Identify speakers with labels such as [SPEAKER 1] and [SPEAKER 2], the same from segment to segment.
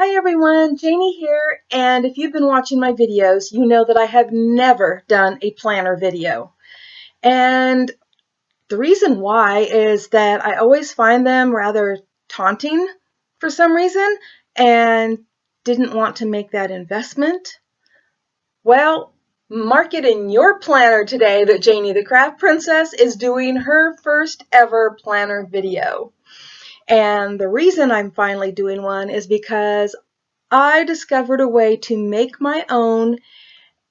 [SPEAKER 1] Hi everyone, Janie here, and if you've been watching my videos, you know that I have never done a planner video. And the reason why is that I always find them rather taunting for some reason and didn't want to make that investment. Well, mark it in your planner today that Janie the Craft Princess is doing her first ever planner video. And the reason I'm finally doing one is because I discovered a way to make my own,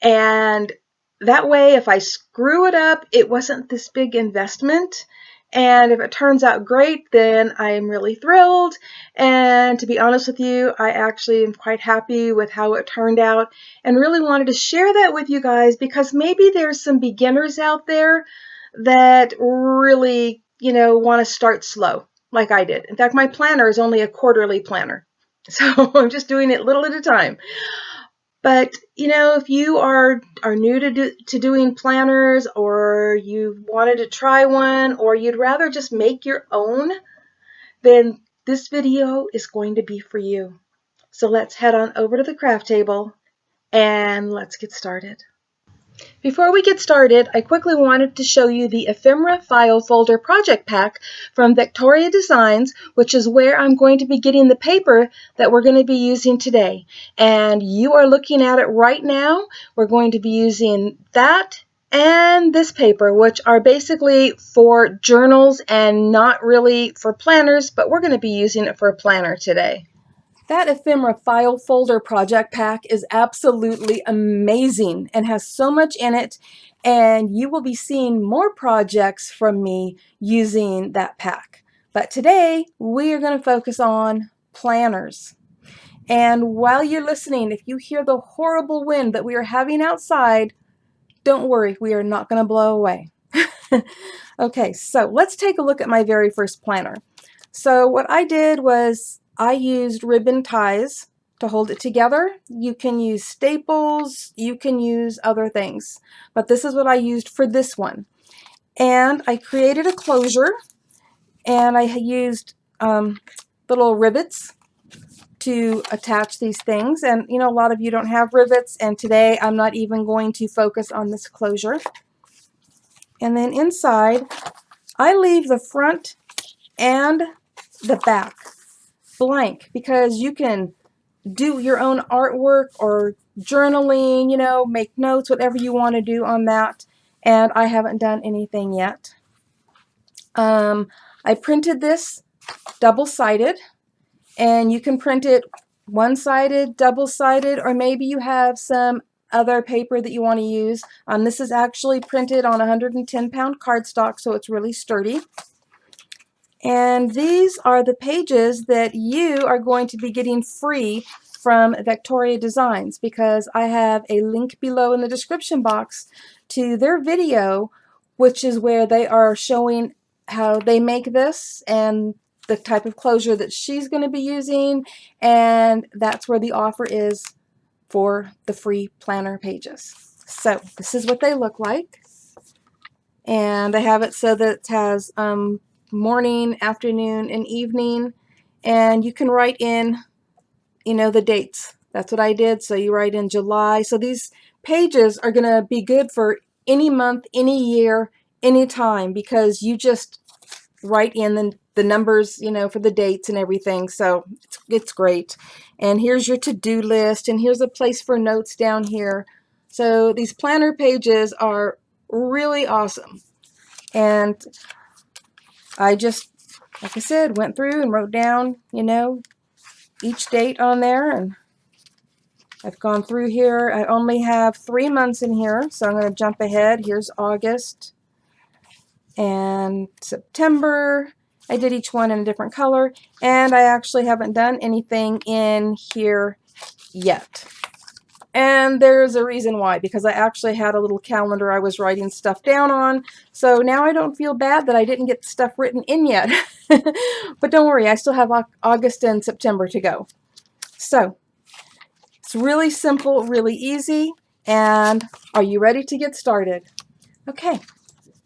[SPEAKER 1] and that way if I screw it up, it wasn't this big investment. And if it turns out great, then I am really thrilled. And to be honest with you, I actually am quite happy with how it turned out and really wanted to share that with you guys because maybe there's some beginners out there that really, want to start slow like I did. In fact, my planner is only a quarterly planner. So I'm just doing it little at a time. But if you are new to doing planners, or you wanted to try one, or you'd rather just make your own, then this video is going to be for you. So let's head on over to the craft table and let's get started. Before we get started, I quickly wanted to show you the ephemera file folder project pack from Victoria Designs, which is where I'm going to be getting the paper that we're going to be using today. And you are looking at it right now. We're going to be using that and this paper, which are basically for journals and not really for planners, but we're going to be using it for a planner today. That ephemera file folder project pack is absolutely amazing and has so much in it, and you will be seeing more projects from me using that pack. But today we are going to focus on planners. And while you're listening, if you hear the horrible wind that we are having outside, don't worry, we are not going to blow away. Okay, so let's take a look at my very first planner. So what I did was I used ribbon ties to hold it together. You can use staples, you can use other things, but this is what I used for this one. And I created a closure, and I used little rivets to attach these things. And a lot of you don't have rivets, and today I'm not even going to focus on this closure. And then inside, I leave the front and the back blank because you can do your own artwork or journaling, make notes, whatever you want to do on that. And I haven't done anything yet. I printed this double-sided, and you can print it one-sided, double-sided, or maybe you have some other paper that you want to use. This is actually printed on 110-pound cardstock, so it's really sturdy. And these are the pages that you are going to be getting free from Victoria Designs, because I have a link below in the description box to their video, which is where they are showing how they make this and the type of closure that she's going to be using, and that's where the offer is for the free planner pages. So this is what they look like, and I have it so that it has morning, afternoon, and evening, and you can write in the dates. That's what I did. So you write in July. So these pages are going to be good for any month, any year, any time, because you just write in the numbers, for the dates and everything. So it's great. And here's your to-do list, and here's a place for notes down here. So these planner pages are really awesome. And I just, like I said, went through and wrote down, each date on there, and I've gone through here. I only have 3 months in here, so I'm going to jump ahead. Here's August and September. I did each one in a different color, and I actually haven't done anything in here yet. And there's a reason why, because I actually had a little calendar I was writing stuff down on, so now I don't feel bad that I didn't get stuff written in yet. But don't worry, I still have August and September to go. So it's really simple, really easy, and are you ready to get started? Okay,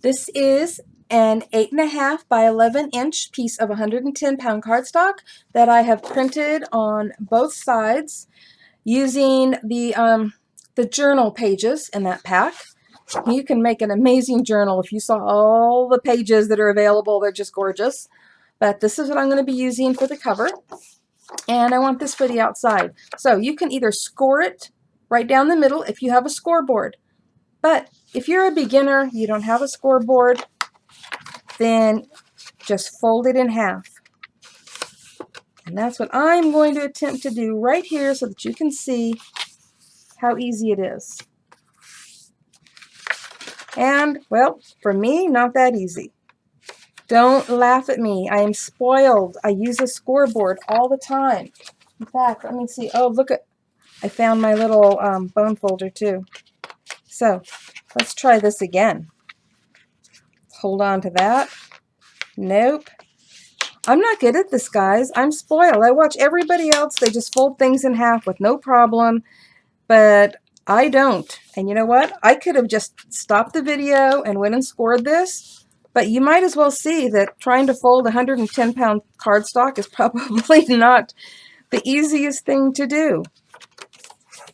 [SPEAKER 1] this is an 8.5 by 11-inch piece of 110-pound cardstock that I have printed on both sides using the journal pages in that pack. You can make an amazing journal. If you saw all the pages that are available, they're just gorgeous. But this is what I'm going to be using for the cover. And I want this for the outside. So you can either score it right down the middle if you have a scoreboard. But if you're a beginner, you don't have a scoreboard, then just fold it in half. And that's what I'm going to attempt to do right here so that you can see how easy it is. And, well, for me, not that easy. Don't laugh at me. I am spoiled. I use a scoreboard all the time. In fact, let me see. Oh, look at, I found my little bone folder too. So, let's try this again. Hold on to that. Nope. I'm not good at this, guys. I'm spoiled. I watch everybody else. They just fold things in half with no problem. But I don't. And you know what? I could have just stopped the video and went and scored this. But you might as well see that trying to fold 110-pound cardstock is probably not the easiest thing to do.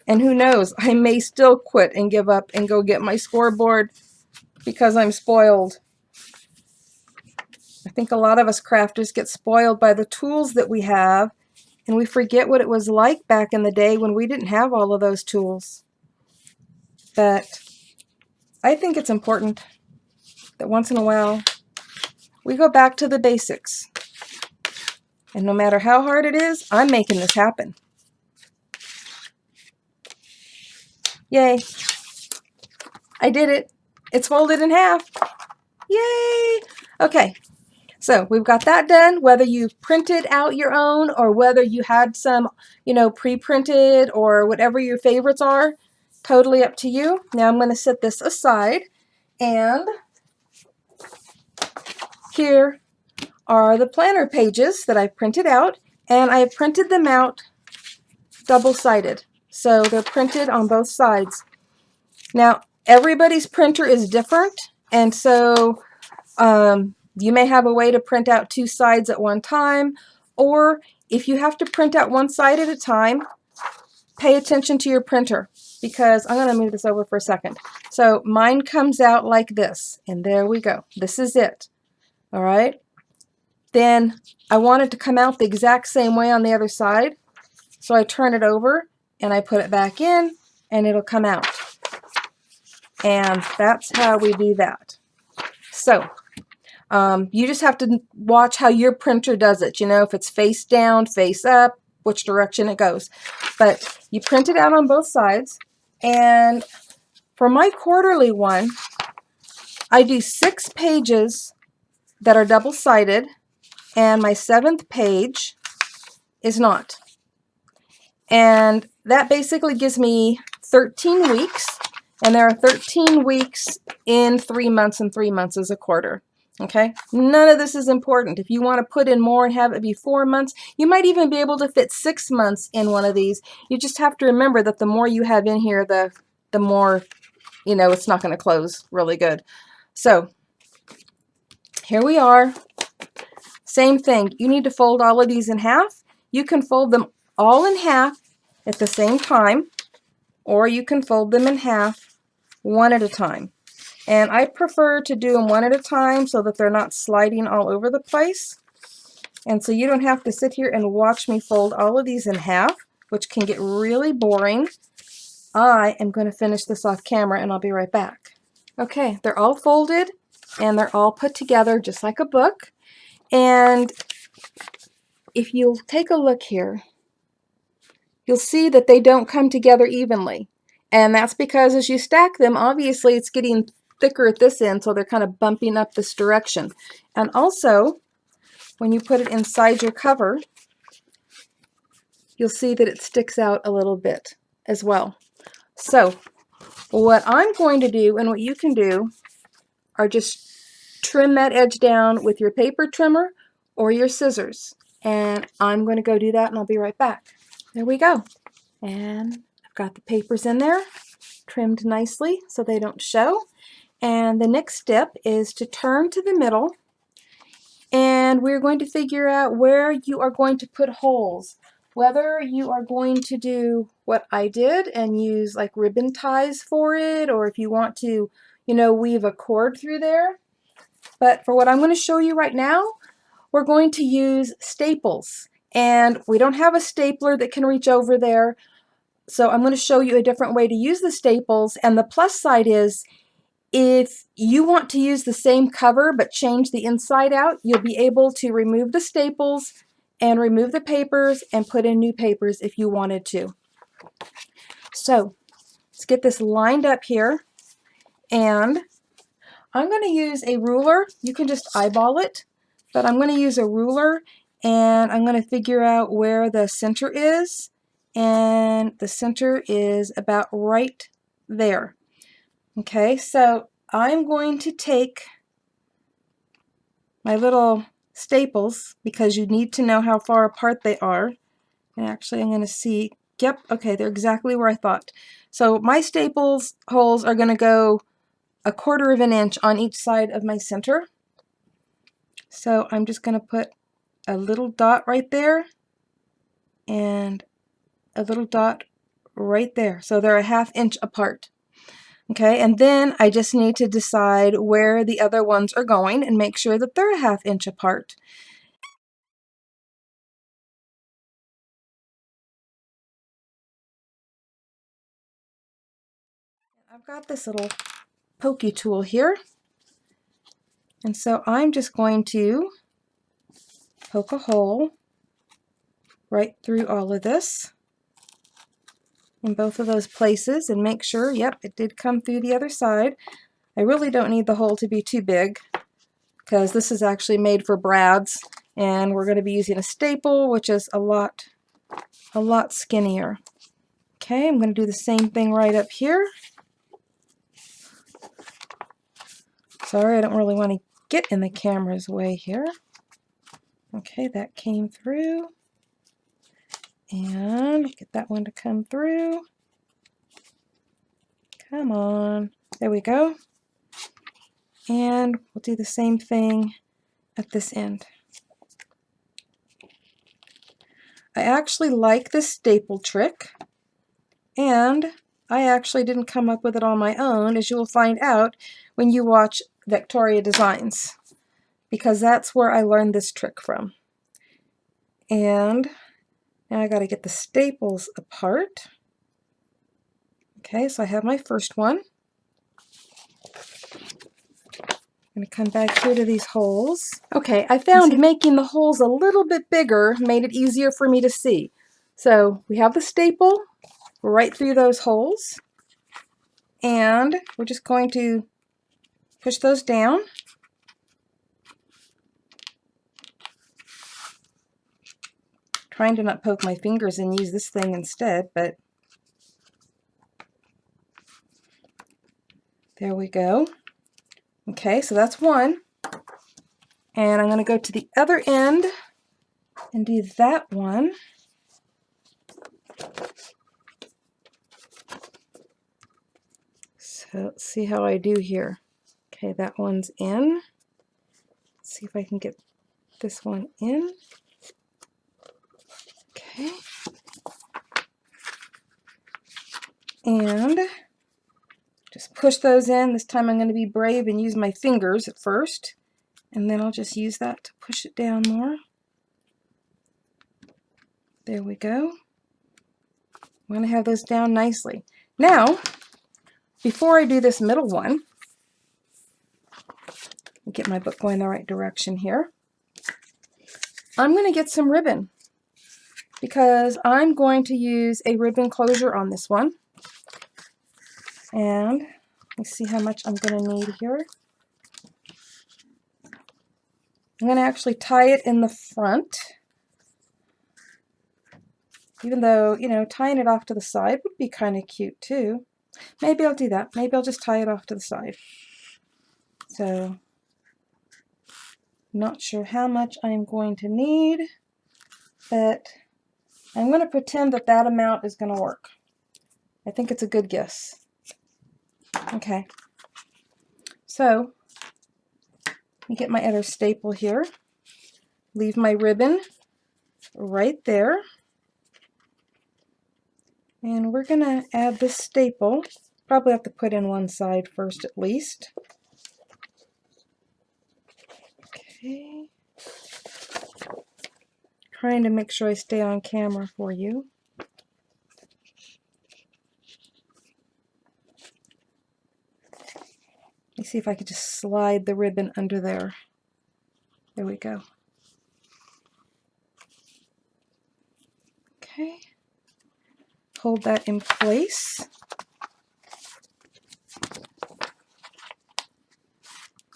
[SPEAKER 1] And who knows? I may still quit and give up and go get my scoreboard because I'm spoiled. I think a lot of us crafters get spoiled by the tools that we have, and we forget what it was like back in the day when we didn't have all of those tools. But I think it's important that once in a while we go back to the basics. And no matter how hard it is, I'm making this happen. Yay! I did it. It's folded in half. Yay! Okay. So we've got that done, whether you've printed out your own or whether you had some, pre-printed or whatever your favorites are, totally up to you. Now I'm going to set this aside, and here are the planner pages that I've printed out, and I have printed them out double-sided. So they're printed on both sides. Now, everybody's printer is different, and so you may have a way to print out two sides at one time, or if you have to print out one side at a time, pay attention to your printer, because I'm going to move this over for a second. So mine comes out like this, and there we go. This is it. All right. Then I want it to come out the exact same way on the other side, so I turn it over and I put it back in, and it'll come out. And that's how we do that. So you just have to watch how your printer does it. If it's face down, face up, which direction it goes. But you print it out on both sides. And for my quarterly one, I do 6 pages that are double-sided, and my 7th page is not. And that basically gives me 13 weeks. And there are 13 weeks in 3 months, and 3 months is a quarter. Okay, none of this is important. If you want to put in more and have it be 4 months, you might even be able to fit 6 months in one of these. You just have to remember that the more you have in here, the more, it's not going to close really good. So here we are. Same thing. You need to fold all of these in half. You can fold them all in half at the same time, or you can fold them in half one at a time. And I prefer to do them one at a time so that they're not sliding all over the place. And so you don't have to sit here and watch me fold all of these in half, which can get really boring. I am going to finish this off camera, and I'll be right back. Okay, they're all folded and they're all put together just like a book. And if you'll take a look here, you'll see that they don't come together evenly. And that's because as you stack them, obviously it's getting thicker at this end, so they're kind of bumping up this direction. And also, when you put it inside your cover, you'll see that it sticks out a little bit as well. So what I'm going to do, and what you can do, are just trim that edge down with your paper trimmer or your scissors. And I'm going to go do that, and I'll be right back. There we go. And I've got the papers in there, trimmed nicely so they don't show. And the next step is to turn to the middle, and we're going to figure out where you are going to put holes. Whether you are going to do what I did and use like ribbon ties for it, or if you want to, weave a cord through there. But for what I'm going to show you right now, we're going to use staples. And we don't have a stapler that can reach over there, so I'm going to show you a different way to use the staples. And the plus side is, if you want to use the same cover but change the inside out, you'll be able to remove the staples and remove the papers and put in new papers if you wanted to. So let's get this lined up here, and I'm going to use a ruler. You can just eyeball it, but I'm going to use a ruler, and I'm going to figure out where the center is, and the center is about right there. Okay, so I'm going to take my little staples, because you need to know how far apart they are. And actually I'm going to see, yep, okay, they're exactly where I thought. So my staples holes are going to go 1/4 of an inch on each side of my center. So I'm just going to put a little dot right there and a little dot right there. So they're a 1/2 inch apart. Okay, and then I just need to decide where the other ones are going and make sure that they're a 1/2 inch apart. I've got this little pokey tool here, and so I'm just going to poke a hole right through all of this in both of those places and make sure, yep, it did come through the other side. I really don't need the hole to be too big, because this is actually made for brads, and we're going to be using a staple, which is a lot skinnier. Okay, I'm going to do the same thing right up here. Sorry, I don't really want to get in the camera's way here. Okay, that came through. And get that one to come through. Come on. There we go. And we'll do the same thing at this end. I actually like this staple trick, and I actually didn't come up with it on my own, as you will find out when you watch Victoria Designs, because that's where I learned this trick from. And now I got to get the staples apart. Okay, so I have my first one. I'm going to come back here to these holes. Okay, I found making the holes a little bit bigger made it easier for me to see. So we have the staple right through those holes, and we're just going to push those down. Trying to not poke my fingers and use this thing instead, but there we go. Okay, so that's one. And I'm going to go to the other end and do that one. So let's see how I do here. Okay, that one's in. Let's see if I can get this one in. Okay. And just push those in. This time I'm going to be brave and use my fingers at first, and then I'll just use that to push it down more. There we go. I'm going to have those down nicely. Now, before I do this middle one, get my book going the right direction here, I'm going to get some ribbon, because I'm going to use a ribbon closure on this one. And let's see how much I'm going to need here. I'm going to actually tie it in the front, even though, tying it off to the side would be kind of cute too. Maybe I'll do that. Maybe I'll just tie it off to the side. So, not sure how much I'm going to need, but I'm going to pretend that that amount is going to work. I think it's a good guess. Okay. So let me get my other staple here. Leave my ribbon right there. And we're going to add this staple. Probably have to put in one side first at least. Okay. Trying to make sure I stay on camera for you. Let me see if I could just slide the ribbon under there. There we go. Okay. Hold that in place.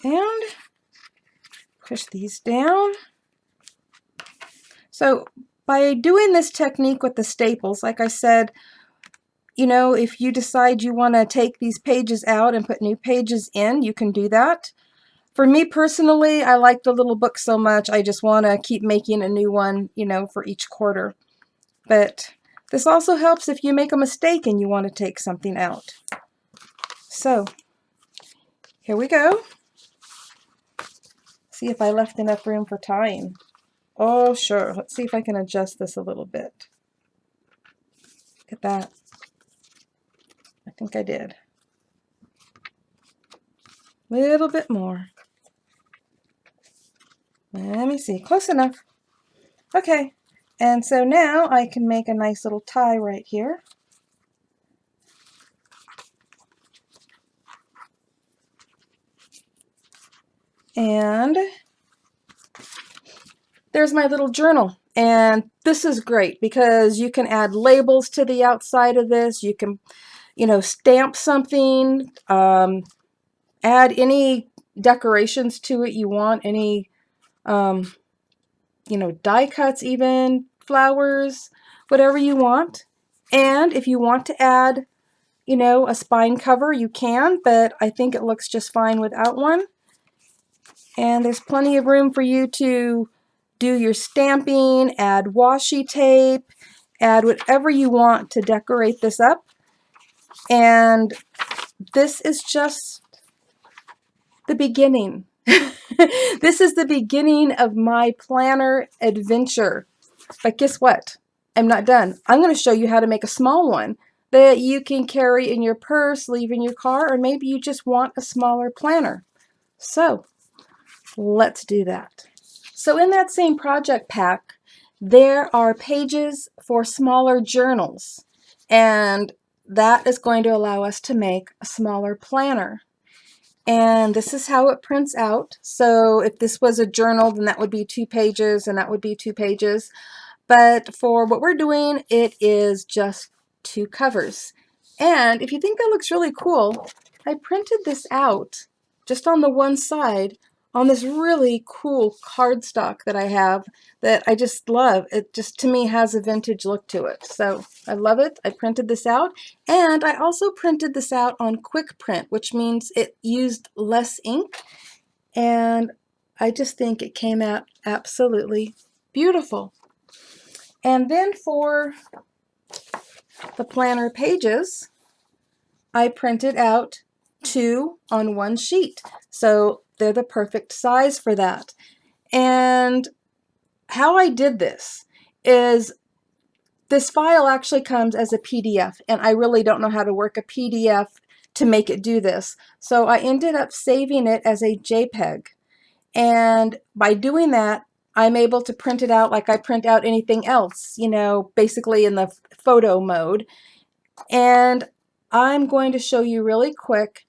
[SPEAKER 1] And push these down. So by doing this technique with the staples, like I said, you know, if you decide you want to take these pages out and put new pages in, you can do that. For me personally, I like the little book so much, I just want to keep making a new one, you know, for each quarter. But this also helps if you make a mistake and you want to take something out. So here we go. See if I left enough room for tying. Oh, sure. Let's see if I can adjust this a little bit. Look at that. I think I did. A little bit more. Let me see. Close enough. Okay. And so now I can make a nice little tie right here. And there's my little journal. And this is great because you can add labels to the outside of this. You can, you know, stamp something, add any decorations to it you want, any, you know, die cuts even, flowers, whatever you want. And if you want to add, you know, a spine cover, you can, but I think it looks just fine without one. And there's plenty of room for you to do your stamping, add washi tape, add whatever you want to decorate this up. And this is just the beginning. This is the beginning of my planner adventure. But guess what? I'm not done. I'm going to show you how to make a small one that you can carry in your purse, leave in your car, or maybe you just want a smaller planner. So let's do that. So in that same project pack, there are pages for smaller journals, and that is going to allow us to make a smaller planner. And this is how it prints out. So if this was a journal, then that would be 2 pages, and that would be 2 pages. But for what we're doing, it is just 2 covers. And if you think that looks really cool, I printed this out just on the one side on this really cool cardstock that I have that I just love. It just, to me, has a vintage look to it. So I love it. I printed this out. And I also printed this out on quick print, which means it used less ink. And I just think it came out absolutely beautiful. And then for the planner pages, I printed out 2 on 1 sheet. So they're the perfect size for that. And how I did this is this file actually comes as a PDF, and I really don't know how to work a PDF to make it do this. So I ended up saving it as a JPEG. And by doing that, I'm able to print it out like I print out anything else, you know, basically in the photo mode. And I'm going to show you really quick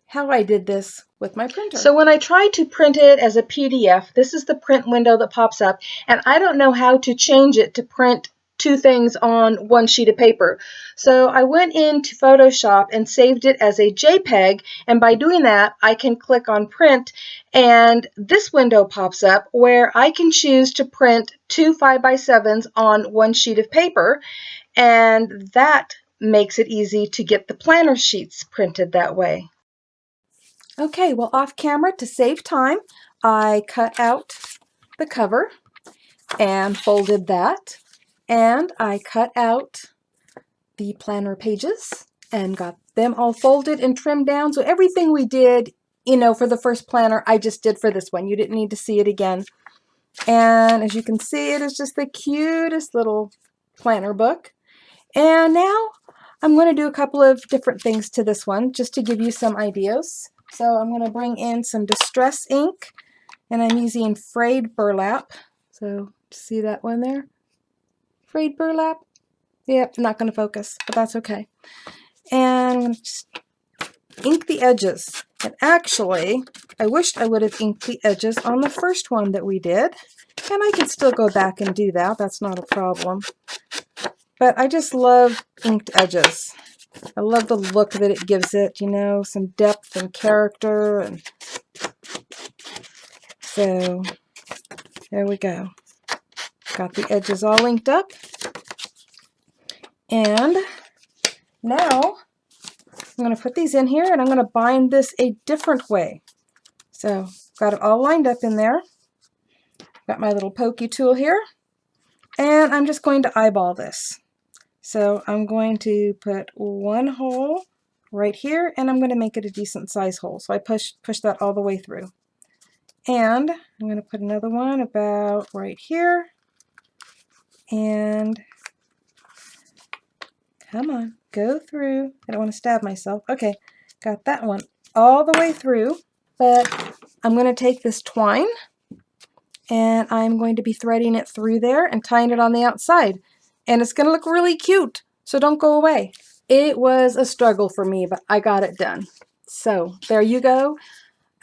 [SPEAKER 1] how I did this with my printer. So when I try to print it as a PDF, this is the print window that pops up, and I don't know how to change it to print 2 things on 1 sheet of paper. So I went into Photoshop and saved it as a JPEG, and by doing that, I can click on print, and this window pops up where I can choose to print 2 5x7s on 1 sheet of paper, and that makes it easy to get the planner sheets printed that way. Okay, well, off camera, to save time, I cut out the cover and folded that, and I cut out the planner pages and got them all folded and trimmed down. So everything we did you know, for the first planner I just did for this one. You didn't need to see it again. And as you can see, it is just the cutest little planner book. And now I'm going to do a couple of different things to this one just to give you some ideas. So I'm going to bring in some distress ink, and I'm using frayed burlap. So see that one there? Frayed burlap? Yep, not going to focus, but that's okay. And I'm going to just ink the edges. And actually, I wished I would have inked the edges on the first one that we did. And I can still go back and do that. That's not a problem. But I just love inked edges. I love the look that it gives it, you know, some depth and character. And so there we go. Got the edges all inked up. And now I'm going to put these in here and I'm going to bind this a different way. So got it all lined up in there. Got my little pokey tool here. And I'm just going to eyeball this. So I'm going to put one hole right here, and I'm going to make it a decent size hole. So I push that all the way through. And I'm going to put another one about right here. And come on, go through. I don't want to stab myself. Okay, got that one all the way through. But I'm going to take this twine, and I'm going to be threading it through there and tying it on the outside. And it's going to look really cute, so don't go away. It was a struggle for me, but I got it done. So there you go,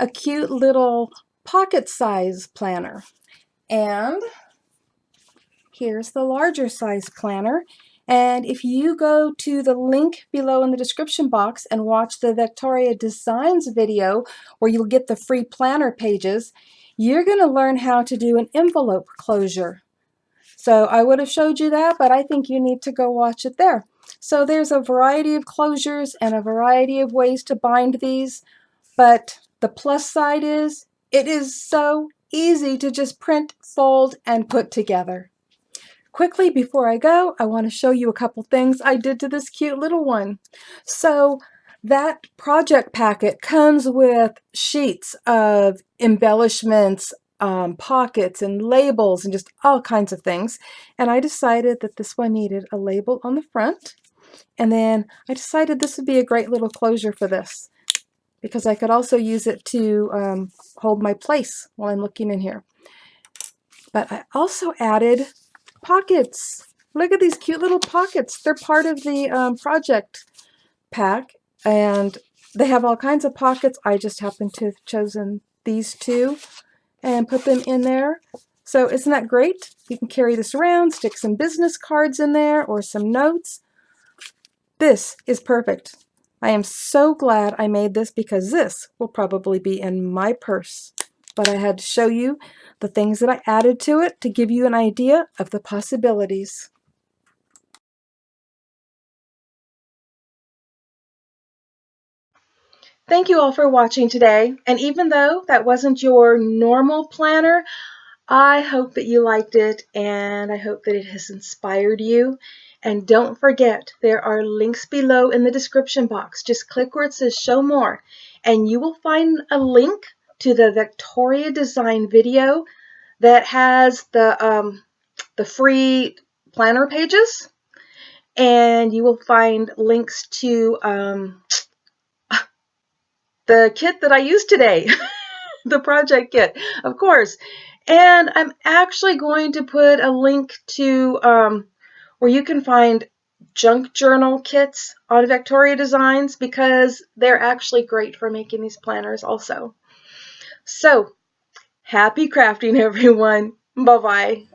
[SPEAKER 1] a cute little pocket size planner. And here's the larger size planner. And if you go to the link below in the description box and watch the Victoria Designs video where you'll get the free planner pages, you're going to learn how to do an envelope closure. So I would have showed you that, but I think you need to go watch it there. So there's a variety of closures and a variety of ways to bind these, but the plus side is it is so easy to just print, fold, and put together. Quickly, before I go, I want to show you a couple things I did to this cute little one. So that project packet comes with sheets of embellishments, pockets and labels and just all kinds of things. And I decided that this one needed a label on the front. And then I decided this would be a great little closure for this because I could also use it to hold my place while I'm looking in here. But I also added pockets. Look at these cute little pockets. They're part of the project pack, and they have all kinds of pockets. I just happen to have chosen these two and put them in there. So isn't that great? You can carry this around, stick some business cards in there or some notes. This is perfect. I am so glad I made this because this will probably be in my purse. But I had to show you the things that I added to it to give you an idea of the possibilities. Thank you all for watching today. And even though that wasn't your normal planner, I hope that you liked it and I hope that it has inspired you. And don't forget, there are links below in the description box. Just click where it says show more and you will find a link to the Victoria Design video that has the free planner pages, and you will find links to the kit that I used today, the project kit, of course. And I'm actually going to put a link to where you can find junk journal kits on Victoria Designs because they're actually great for making these planners also. So, happy crafting, everyone. Bye-bye.